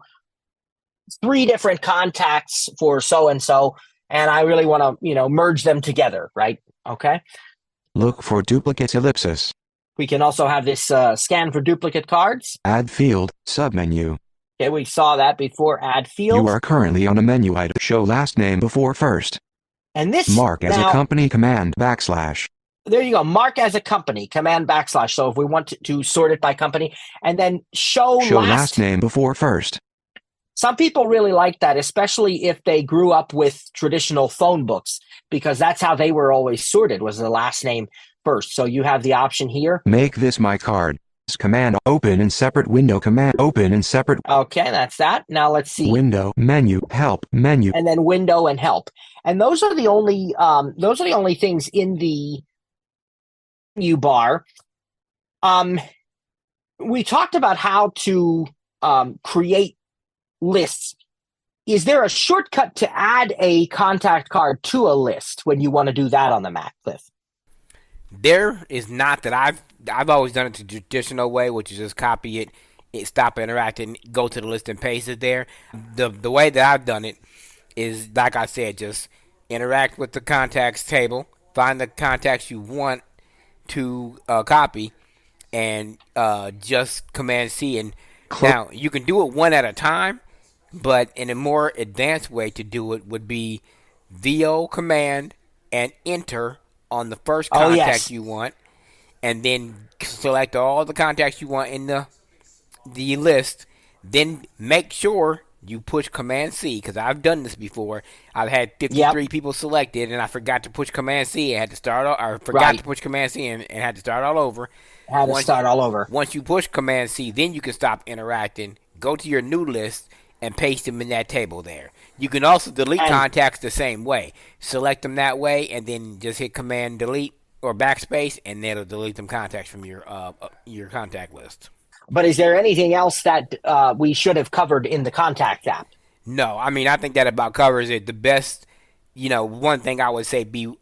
A: different contacts for so-and-so, and I really want to, merge them together, right? Okay.
B: Look for duplicate ellipsis.
A: We can also have this scan for duplicate cards.
B: Add field, submenu.
A: Okay, we saw that before. Add field.
B: You are currently on a menu item. Show last name before first.
A: And this
B: mark as a company command \.
A: There you go. Mark as a company command \. So if we want to sort it by company, and then show
B: last name before first.
A: Some people really like that, especially if they grew up with traditional phone books, because that's how they were always sorted, was the last name first. So you have the option here.
B: Make this my card. Command open in separate window command open in separate.
A: Okay, that's that. Now let's see.
B: Window, menu, help, menu.
A: And then window and help. And those are the only things in the menu bar. We talked about how to create lists. Is there a shortcut to add a contact card to a list when you want to do that on the Mac, Cliff?
C: There is not that I've always done it the traditional way, which is just copy it, stop interacting, go to the list and paste it there. The way that I've done it is, like I said, just interact with the contacts table, find the contacts you want to copy, and just Command C. And now you can do it one at a time, but in a more advanced way to do it would be VO command and enter on the first contact you want, and then select all the contacts you want in the the list, then make sure you push Command C, because I've done this before. I've had 53 people selected, and I forgot to push Command C and had to start all, or forgot to push Command C and had to start all over. Once you push Command C, then you can stop interacting, go to your new list, and paste them in that table there. You can also delete contacts the same way. Select them that way, and then just hit Command Delete or backspace, and it'll delete them contacts from your contact list.
A: But is there anything else that we should have covered in the Contacts app?
C: No, I mean, I think that about covers it. The best, one thing I would say be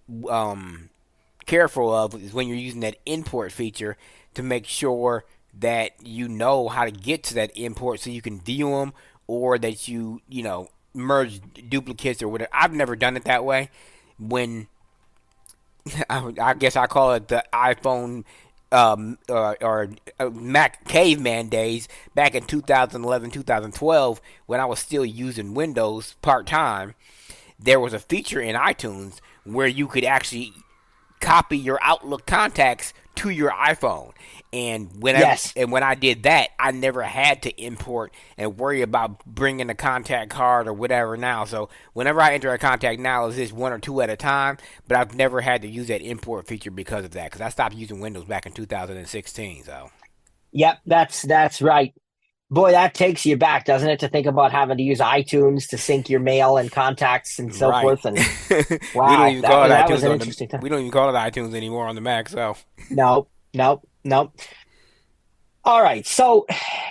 C: careful of is when you're using that import feature to make sure that you know how to get to that import so you can view them, or that you merge duplicates or whatever. I've never done it that way. When I guess I call it the iPhone or Mac caveman days back in 2011, 2012, when I was still using Windows part-time, there was a feature in iTunes where you could actually copy your Outlook contacts to your iPhone. And when I did that, I never had to import and worry about bringing a contact card or whatever now. So whenever I enter a contact now, it's just one or two at a time. But I've never had to use that import feature because of that, because I stopped using Windows back in 2016. So.
A: Yep, that's right. Boy, that takes you back, doesn't it, to think about having to use iTunes to sync your mail and contacts and so forth. And wow, that was an interesting time.
C: We don't even call it iTunes anymore on the Mac. So
A: no. All right, so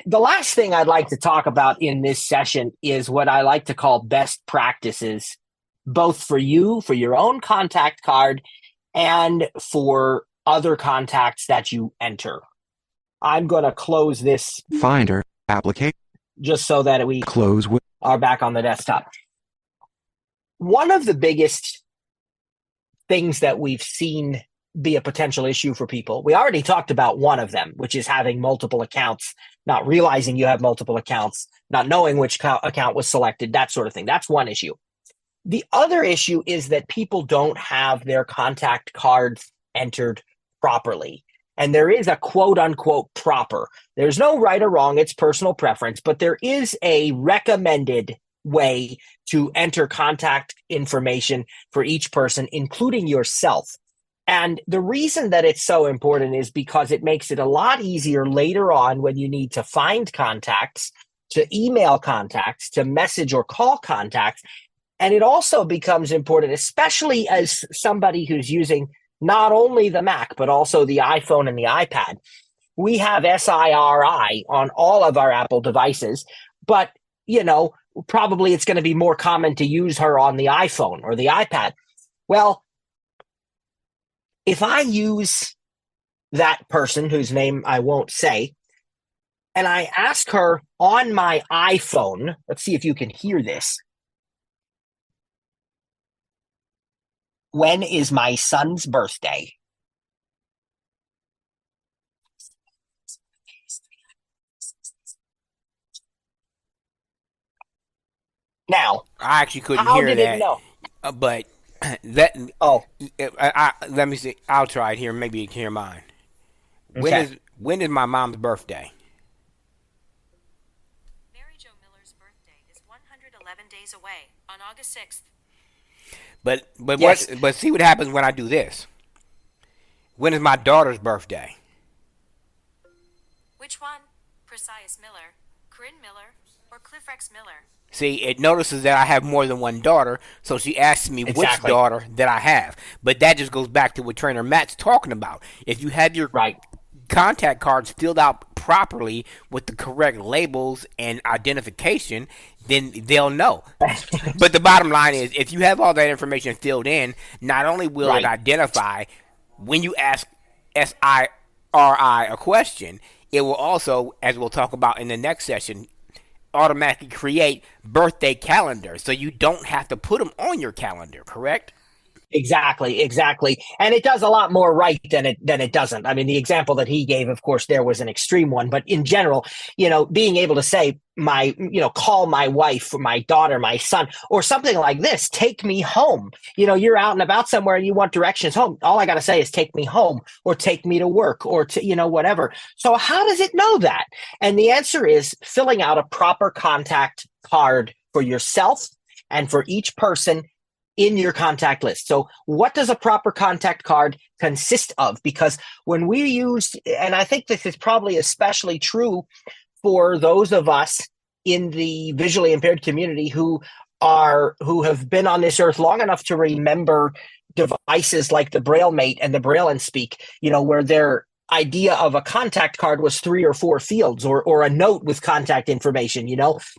A: the last thing I'd like to talk about in this session is what I like to call best practices, both for you, for your own contact card, and for other contacts that you enter. I'm going to close this
B: Finder application
A: just so that we are back on the desktop. One of the biggest things that we've seen be a potential issue for people, we already talked about one of them, which is having multiple accounts, not realizing you have multiple accounts, not knowing which account was selected, that sort of thing. That's one issue. The other issue is that people don't have their contact cards entered properly. And there is a quote unquote proper. There's no right or wrong, it's personal preference, but there is a recommended way to enter contact information for each person, including yourself. And the reason that it's so important is because it makes it a lot easier later on when you need to find contacts, to email contacts, to message or call contacts. And it also becomes important, especially as somebody who's using not only the Mac, but also the iPhone and the iPad. We have SIRI on all of our Apple devices, but, probably it's going to be more common to use her on the iPhone or the iPad. Well, if I use that person whose name I won't say, and I ask her on my iPhone, let's see if you can hear this. When is my son's birthday? Now,
C: I actually couldn't hear that.
A: Know?
C: But that let me see. I'll try it here. Maybe you can hear mine. When is my mom's birthday?
E: Mary Jo Miller's birthday is 111 days away on August 6th.
C: But
A: yes.
C: But see what happens when I do this. When is my daughter's birthday?
E: Which one? Precise Miller, Corinne Miller, or Cliff Rex Miller?
C: See, it notices that I have more than one daughter, so she asks me which daughter that I have. But that just goes back to what Trainer Matt's talking about. If you have your contact cards filled out properly with the correct labels and identification, then they'll know. But the bottom line is, if you have all that information filled in, not only will it identify when you ask SIRI a question, it will also, as we'll talk about in the next session, automatically create birthday calendars, so you don't have to put them on your calendar, correct?
A: Exactly. And it does a lot more right than it doesn't. I mean, the example that he gave, of course, there was an extreme one, but in general, being able to say call my wife or my daughter, my son, or something like this, take me home. You're out and about somewhere and you want directions home. All I got to say is take me home or take me to work or to, whatever. So how does it know that? And the answer is filling out a proper contact card for yourself and for each person in your contact list. So what does a proper contact card consist of? Because when we used, and I think this is probably especially true for those of us in the visually impaired community who have been on this earth long enough to remember devices like the Braille Mate and the Braille and Speak, where their idea of a contact card was 3 or 4 fields or a note with contact information,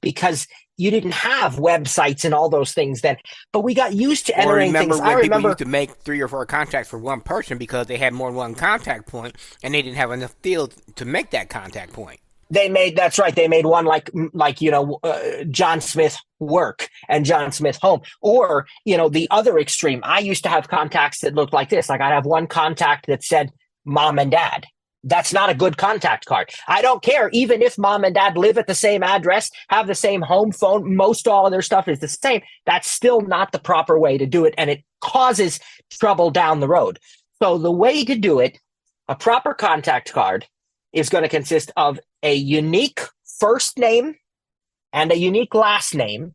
A: because you didn't have websites and all those things then, but we got used to entering things.
C: I remember people used to make 3 or 4 contacts for one person because they had more than one contact point and they didn't have enough fields to make that contact point.
A: That's right. They made one like John Smith work and John Smith home, or the other extreme. I used to have contacts that looked like this. Like I'd have one contact that said mom and dad. That's not a good contact card. I don't care. Even if mom and dad live at the same address, have the same home phone, most all of their stuff is the same. That's still not the proper way to do it. And it causes trouble down the road. So the way to do it, a proper contact card is going to consist of a unique first name and a unique last name,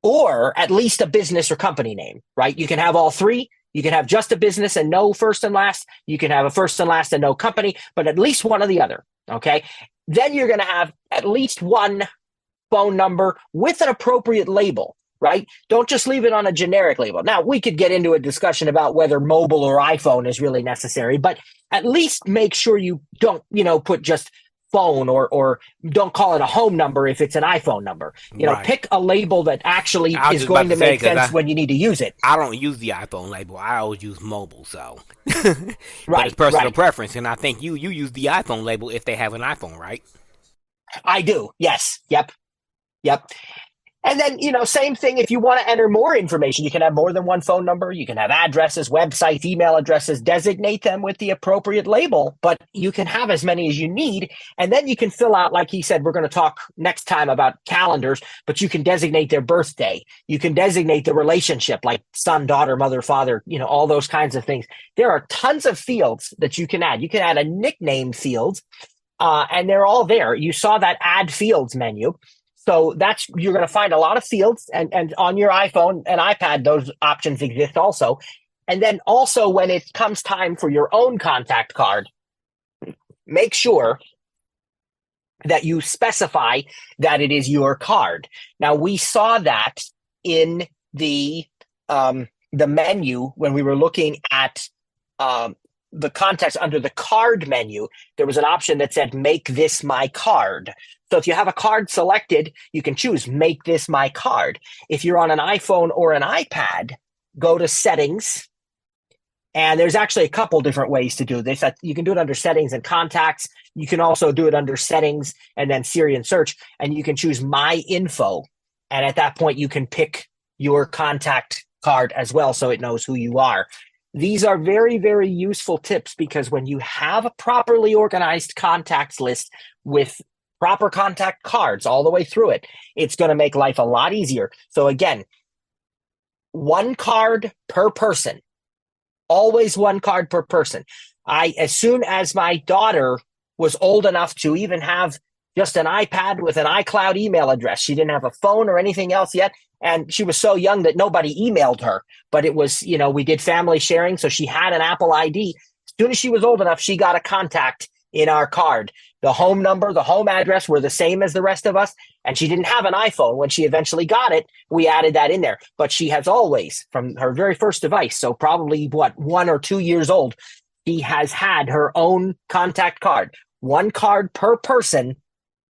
A: or at least a business or company name, right? You can have all 3. You can have just a business and no first and last. You can have a first and last and no company, but at least one or the other. Okay. Then you're going to have at least one phone number with an appropriate label, right? Don't just leave it on a generic label. Now, we could get into a discussion about whether mobile or iPhone is really necessary, but at least make sure you don't, put just phone or don't call it a home number if it's an iPhone number.
C: Right.
A: Pick a label that actually is going to make sense when you need to use it.
C: I don't use the iPhone label. I always use mobile, so.
A: Right.
C: But it's personal preference, and I think you use the iPhone label if they have an iPhone, right?
A: I do. Yes. Yep. And then, same thing. If you want to enter more information, you can have more than one phone number. You can have addresses, websites, email addresses, designate them with the appropriate label, but you can have as many as you need. And then you can fill out, like he said, we're going to talk next time about calendars, but you can designate their birthday. You can designate the relationship like son, daughter, mother, father, all those kinds of things. There are tons of fields that you can add. You can add a nickname field, and they're all there. You saw that add fields menu. So you're going to find a lot of fields, and on your iPhone and iPad, those options exist also. And then also when it comes time for your own contact card, make sure that you specify that it is your card. Now, we saw that in the menu when we were looking at the contacts under the card menu. There was an option that said, make this my card. So if you have a card selected, you can choose make this my card. If you're on an iPhone or an iPad, go to settings. And there's actually a couple different ways to do this. You can do it under settings and contacts. You can also do it under settings and then Siri and search. And you can choose my info. And at that point, you can pick your contact card as well, so it knows who you are. These are very, very useful tips because when you have a properly organized contacts list with proper contact cards all the way through it, it's going to make life a lot easier. So again, one card per person, always one card per person. As soon as my daughter was old enough to even have just an iPad with an iCloud email address, she didn't have a phone or anything else yet. And she was so young that nobody emailed her, but it was, we did family sharing. So she had an Apple ID. As soon as she was old enough, she got a contact in our card. The home number, the home address were the same as the rest of us. And she didn't have an iPhone. When she eventually got it, we added that in there. But she has always, from her very first device, so probably 1 or 2 years old, she has had her own contact card. One card per person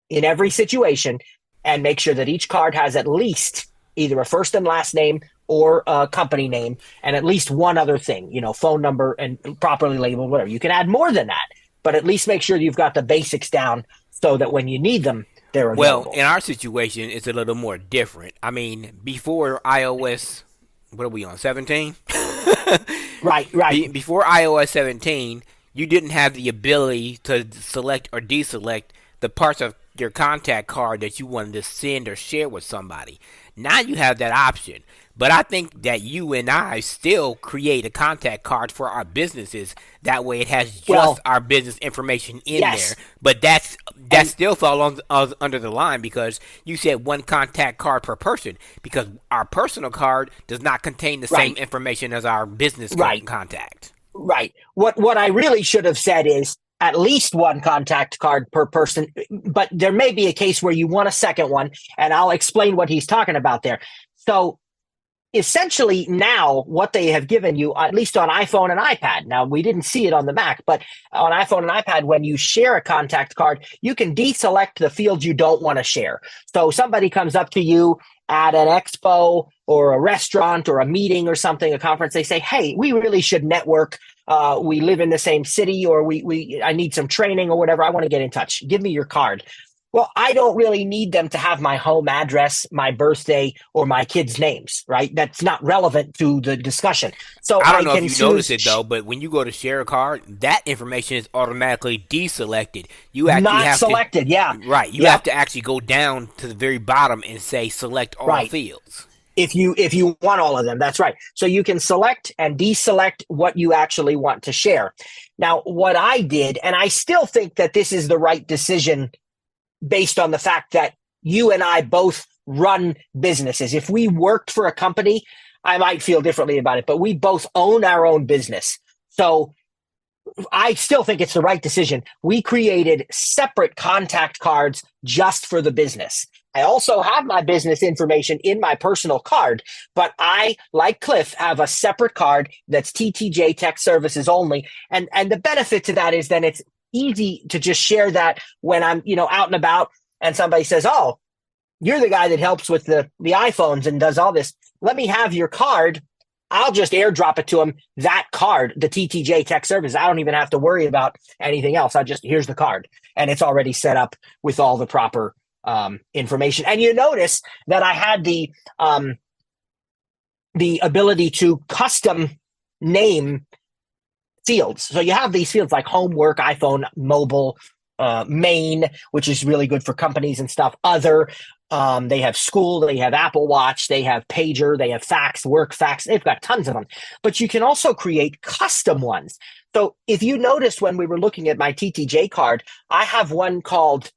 A: in every situation, and make sure that each card has at least either a first and last name or a company name, and at least one other thing, phone number and properly labeled, whatever. You can add more than that, but at least make sure you've got the basics down so that when you need them, they're available.
C: Well, in our situation, it's a little more different. I mean, before iOS what are we on, 17?
A: Right, right.
C: Before iOS 17, you didn't have the ability to select or deselect the parts of your contact card that you wanted to send or share with somebody. Now you have that option. But I think that you and I still create a contact card for our businesses. That way it has just
A: Well,
C: our business information in
A: yes.
C: there. But that
A: And
C: still fell under the line because you said one contact card per person, because our personal card does not contain the same
A: right,
C: information as our business
A: right,
C: contact.
A: right. What I really should have said is at least one contact card per person, but there may be a case where you want a second one, and I'll explain what he's talking about there. So essentially now what they have given you, at least on iPhone and iPad, now we didn't see it on the Mac, but on iPhone and iPad, when you share a contact card, you can deselect the fields you don't want to share. So somebody comes up to you at an expo or a restaurant or a meeting or something, a conference, they say, hey, we really should network. We live in the same city, or I need some training or whatever. I want to get in touch. Give me your card. Well, I don't really need them to have my home address, my birthday, or my kids' names, right? That's not relevant to the discussion. So
C: I don't
A: I
C: know if
A: can
C: you notice it though, but when you go to share a card, that information is automatically deselected. You actually
A: not
C: have
A: selected. Yeah.
C: to, right? You
A: Yeah.
C: have to actually go down to the very bottom and say select all
A: Right.
C: fields.
A: If you want all of them, that's right. So you can select and deselect what you actually want to share. Now, what I did, and I still think that this is the right decision based on the fact that you and I both run businesses. If we worked for a company, I might feel differently about it, but we both own our own business. So I still think it's the right decision. We created separate contact cards just for the business. I also have my business information in my personal card, but I, like Cliff, have a separate card that's TTJ Tech Services only. And the benefit to that is then it's easy to just share that when I'm, out and about and somebody says, oh, you're the guy that helps with the iPhones and does all this. Let me have your card. I'll just airdrop it to them, that card, the TTJ Tech Service. I don't even have to worry about anything else. Here's the card. And it's already set up with all the proper information. And you notice that I had the ability to custom name fields. So you have these fields like homework, iPhone, mobile, main, which is really good for companies and stuff. Other, they have school, they have Apple Watch, they have pager, they have fax, work fax. They've got tons of them. But you can also create custom ones. So if you noticed when we were looking at my TTJ card, I have one called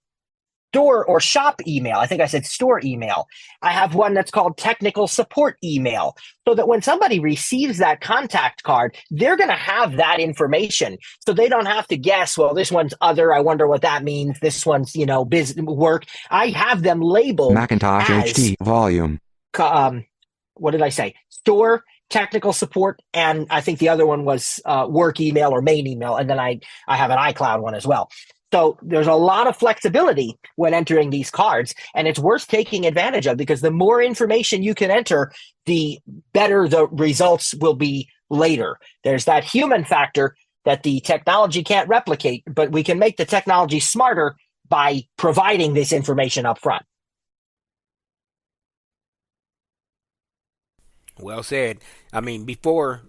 A: store or shop email. I think I said store email. I have one that's called technical support email, so that when somebody receives that contact card, they're going to have that information. So they don't have to guess, well, this one's other. I wonder what that means. This one's, business work. I have them labeled
B: Macintosh
A: as,
B: HD volume.
A: What did I say? Store, technical support, and I think the other one was work email or main email. And then I have an iCloud one as well. So there's a lot of flexibility when entering these cards, and it's worth taking advantage of, because the more information you can enter, the better the results will be later. There's that human factor that the technology can't replicate, but we can make the technology smarter by providing this information up front.
C: Well said. I mean, before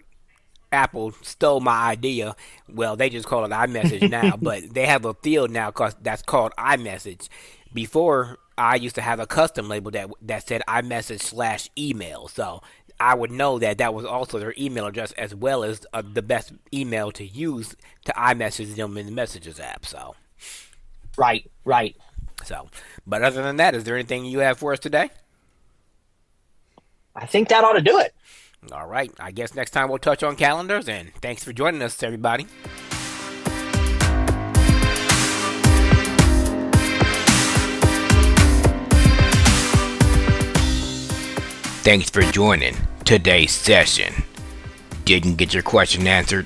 C: Apple stole my idea, well, they just call it iMessage now, but they have a field now that's called iMessage. Before, I used to have a custom label that said iMessage/email, so I would know that was also their email address, as well as the best email to use to iMessage them in the Messages app. So,
A: Right.
C: so, but other than that, is there anything you have for us today?
A: I think that ought to do it.
C: All right. I guess next time we'll touch on calendars, and thanks for joining us, everybody. Thanks for joining today's session. Didn't get your question answered?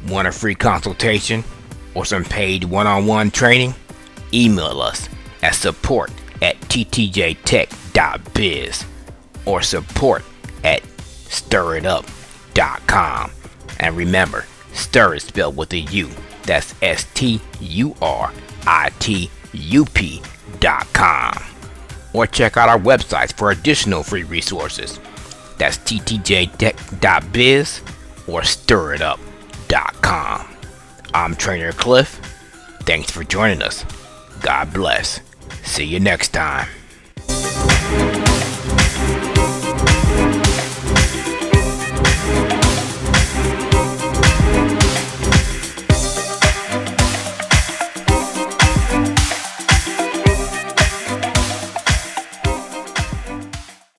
C: Want a free consultation or some paid one-on-one training? Email us at support@ttjtech.biz or support@stiritup.com. And remember, stir is spelled with a U. That's STURITUP.com. Or check out our websites for additional free resources. That's ttjtech.biz or stiritup.com. I'm Trainer Cliff. Thanks for joining us. God bless. See you next time.